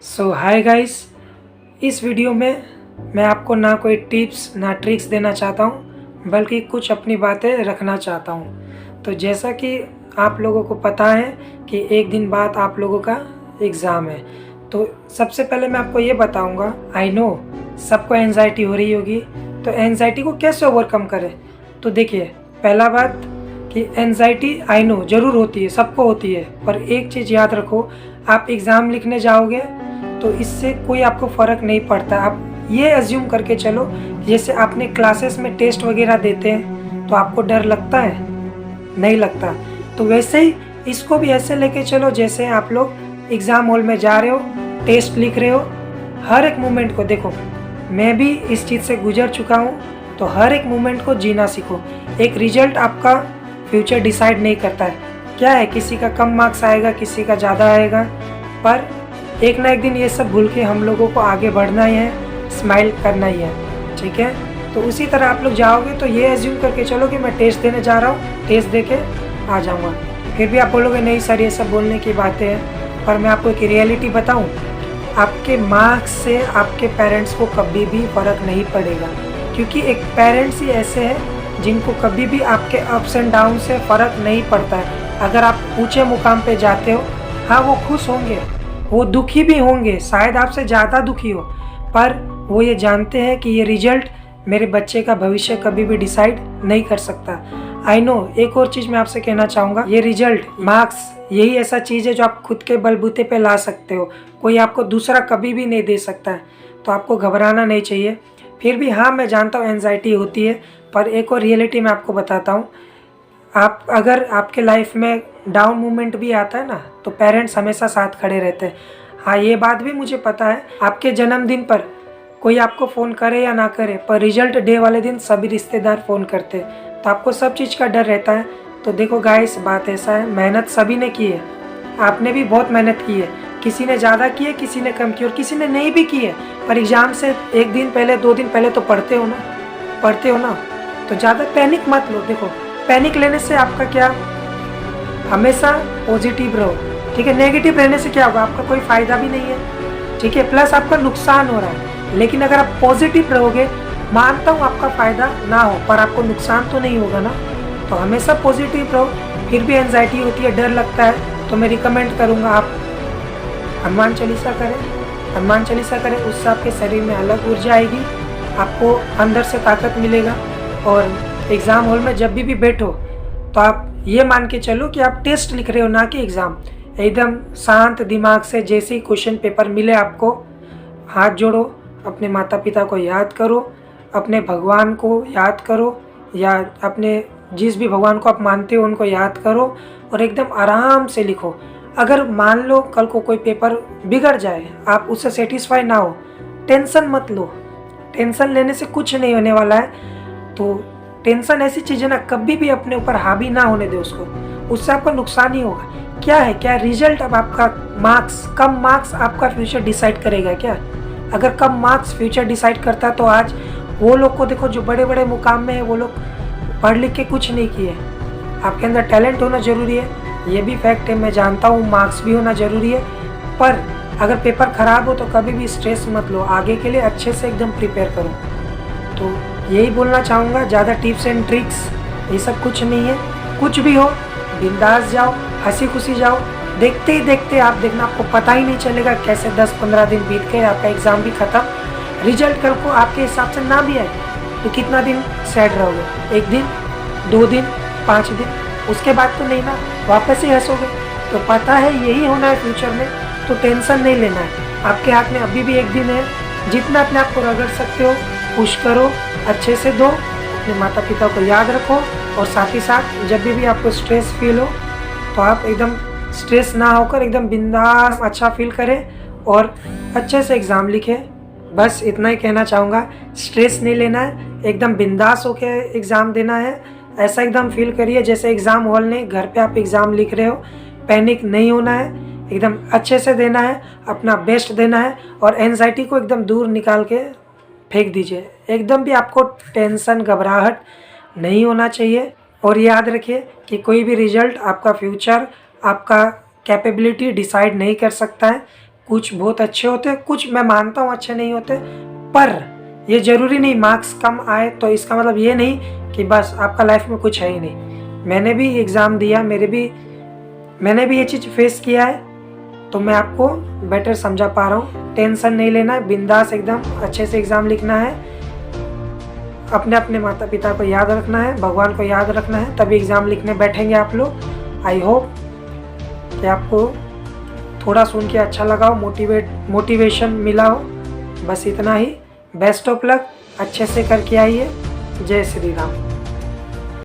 सो hi guys, इस video में मैं आपको ना कोई टिप्स ना ट्रिक्स देना चाहता हूँ, बल्कि कुछ अपनी बातें रखना चाहता हूँ। तो जैसा कि आप लोगों को पता है कि एक दिन बाद आप लोगों का एग्ज़ाम है, तो सबसे पहले मैं आपको ये बताऊँगा। आई नो सबको एंजाइटी हो रही होगी, तो एंजाइटी को कैसे ओवरकम करें। तो देखिए, पहला बात कि एंजाइटी आई नो ज़रूर होती है, सबको होती है, पर एक चीज़ याद रखो, आप एग्ज़ाम लिखने जाओगे तो इससे कोई आपको फ़र्क नहीं पड़ता। आप ये अज्यूम करके चलो, जैसे आपने क्लासेस में टेस्ट वगैरह देते हैं तो आपको डर लगता है, नहीं लगता। तो वैसे ही इसको भी ऐसे लेके चलो जैसे आप लोग एग्ज़ाम हॉल में जा रहे हो, टेस्ट लिख रहे हो। हर एक मोमेंट को देखो, मैं भी इस चीज़ से गुजर चुका हूँ, तो हर एक मोमेंट को जीना सीखो। एक रिजल्ट आपका फ्यूचर डिसाइड नहीं करता है। क्या है, किसी का कम मार्क्स आएगा, किसी का ज़्यादा आएगा, पर एक ना एक दिन ये सब भूल के हम लोगों को आगे बढ़ना ही है, स्माइल करना ही है। ठीक है, तो उसी तरह आप लोग जाओगे तो ये एज्यूम करके चलो कि मैं टेस्ट देने जा रहा हूँ, टेस्ट दे के आ जाऊँगा। फिर भी आप बोलोगे नहीं सर ये सब बोलने की बातें हैं, पर मैं आपको एक रियलिटी बताऊँ, आपके मार्क्स से आपके पेरेंट्स को कभी भी फ़र्क नहीं पड़ेगा। क्योंकि एक पेरेंट्स ही ऐसे हैं जिनको कभी भी आपके अप्स एंड डाउन से फ़र्क नहीं पड़ता है। अगर आप ऊँचे मुकाम पे जाते हो, हाँ वो खुश होंगे, वो दुखी भी होंगे, शायद आपसे ज़्यादा दुखी हो, पर वो ये जानते हैं कि ये रिजल्ट मेरे बच्चे का भविष्य कभी भी डिसाइड नहीं कर सकता। आई नो, एक और चीज़ मैं आपसे कहना चाहूँगा, ये रिजल्ट, मार्क्स, यही ऐसा चीज़ है जो आप खुद के बलबूते पे ला सकते हो। कोई आपको दूसरा कभी भी नहीं दे सकता है, तो आपको घबराना नहीं चाहिए। फिर भी हाँ, मैं जानता हूँ एंजाइटी होती है, पर एक और रियलिटी मैं आपको बताता हूँ। आप अगर आपके लाइफ में डाउन मोमेंट भी आता है ना, तो पेरेंट्स हमेशा साथ खड़े रहते हैं। हाँ, ये बात भी मुझे पता है, आपके जन्मदिन पर कोई आपको फ़ोन करे या ना करे, पर रिजल्ट डे वाले दिन सभी रिश्तेदार फ़ोन करते हैं, तो आपको सब चीज़ का डर रहता है। तो देखो गाइस, बात ऐसा है, मेहनत सभी ने की है, आपने भी बहुत मेहनत की है। किसी ने ज़्यादा की है, किसी ने कम की, और किसी ने नहीं भी की है, पर एग्ज़ाम से एक दिन पहले, 2 दिन पहले तो पढ़ते हो ना, पढ़ते हो ना। तो ज़्यादा पैनिक मत लो। देखो, पैनिक लेने से आपका क्या, हमेशा पॉजिटिव रहो। ठीक है, नेगेटिव रहने से क्या होगा, आपका कोई फ़ायदा भी नहीं है। ठीक है, प्लस आपका नुकसान हो रहा है। लेकिन अगर आप पॉजिटिव रहोगे, मानता हूँ आपका फ़ायदा ना हो, पर आपको नुकसान तो नहीं होगा ना। तो हमेशा पॉजिटिव रहो। फिर भी एंजाइटी होती है, डर लगता है, तो मैं रिकमेंड करूँगा आप हनुमान चालीसा करें। हनुमान चालीसा करें, उससे आपके शरीर में अलग ऊर्जा आएगी, आपको अंदर से ताकत मिलेगा। और एग्ज़ाम हॉल में जब भी बैठो तो आप ये मान के चलो कि आप टेस्ट लिख रहे हो, ना कि एग्ज़ाम। एकदम शांत दिमाग से जैसे ही क्वेश्चन पेपर मिले आपको, हाथ जोड़ो, अपने माता पिता को याद करो, अपने भगवान को याद करो, या अपने जिस भी भगवान को आप मानते हो उनको याद करो, और एकदम आराम से लिखो। अगर मान लो कल को कोई पेपर बिगड़ जाए, आप उससे सेटिस्फाई ना हो, टेंशन मत लो। टेंशन लेने से कुछ नहीं होने वाला है। तो टेंशन ऐसी चीज़ है ना, कभी भी अपने ऊपर हावी ना होने दे उसको, उससे आपका नुकसान ही होगा। क्या है, क्या रिजल्ट, अब आपका मार्क्स, कम मार्क्स आपका फ्यूचर डिसाइड करेगा क्या? अगर कम मार्क्स फ्यूचर डिसाइड करता तो आज वो लोग को देखो जो बड़े बड़े मुकाम में है, वो लोग पढ़ लिख के कुछ नहीं किए। आपके अंदर टैलेंट होना ज़रूरी है, ये भी फैक्ट है, मैं जानता हूँ, मार्क्स भी होना ज़रूरी है। पर अगर पेपर ख़राब हो तो कभी भी स्ट्रेस मत लो, आगे के लिए अच्छे से एकदम प्रिपेयर करो। तो यही बोलना चाहूँगा, ज़्यादा टिप्स एंड ट्रिक्स ये सब कुछ नहीं है। कुछ भी हो, बिंदास जाओ, हंसी खुशी जाओ। देखते ही देखते आप देखना, आपको पता ही नहीं चलेगा कैसे 10-15 दिन बीत गए, आपका एग्ज़ाम भी ख़त्म। रिजल्ट कल को आपके हिसाब से ना भी आए तो कितना दिन सैड रहोगे, 1 दिन, 2 दिन, 5 दिन, उसके बाद तो नहीं ना, वापस ही हंसोगे। तो पता है यही होना है फ्यूचर में, तो टेंशन नहीं लेना है। आपके हाथ में अभी भी 1 दिन है, जितना अपने आप को रगड़ सकते हो पुश करो, अच्छे से दो, अपने माता पिता को याद रखो। और साथ ही साथ जब भी आपको स्ट्रेस फील हो तो आप एकदम स्ट्रेस ना होकर एकदम बिंदास अच्छा फील करें और अच्छे से एग्ज़ाम लिखें। बस इतना ही कहना चाहूँगा, स्ट्रेस नहीं लेना है, एकदम बिंदास होकर एग्ज़ाम देना है। ऐसा एकदम फील करिए जैसे एग्ज़ाम हॉल नहीं, घर पे आप एग्ज़ाम लिख रहे हो। पैनिक नहीं होना है, एकदम अच्छे से देना है, अपना बेस्ट देना है, और एंजाइटी को एकदम दूर निकाल के फेंक दीजिए। एकदम भी आपको टेंशन, घबराहट नहीं होना चाहिए। और याद रखिए कि कोई भी रिजल्ट आपका फ्यूचर, आपका कैपेबिलिटी डिसाइड नहीं कर सकता है। कुछ बहुत अच्छे होते हैं, कुछ मैं मानता हूँ अच्छे नहीं होते, पर ये ज़रूरी नहीं मार्क्स कम आए तो इसका मतलब ये नहीं कि बस आपका लाइफ में कुछ है ही नहीं। मैंने भी एग्ज़ाम दिया, मैंने भी ये चीज़ फेस किया है, तो मैं आपको बेटर समझा पा रहा हूँ। टेंशन नहीं लेना है, बिंदास एकदम अच्छे से एग्ज़ाम लिखना है, अपने अपने माता पिता को याद रखना है, भगवान को याद रखना है, तभी एग्ज़ाम लिखने बैठेंगे आप लोग। आई होप कि आपको थोड़ा सुन के अच्छा लगा हो, मोटिवेशन मिला हो। बस इतना ही। बेस्ट ऑफ लक, अच्छे से करके आइए। जय श्री राम।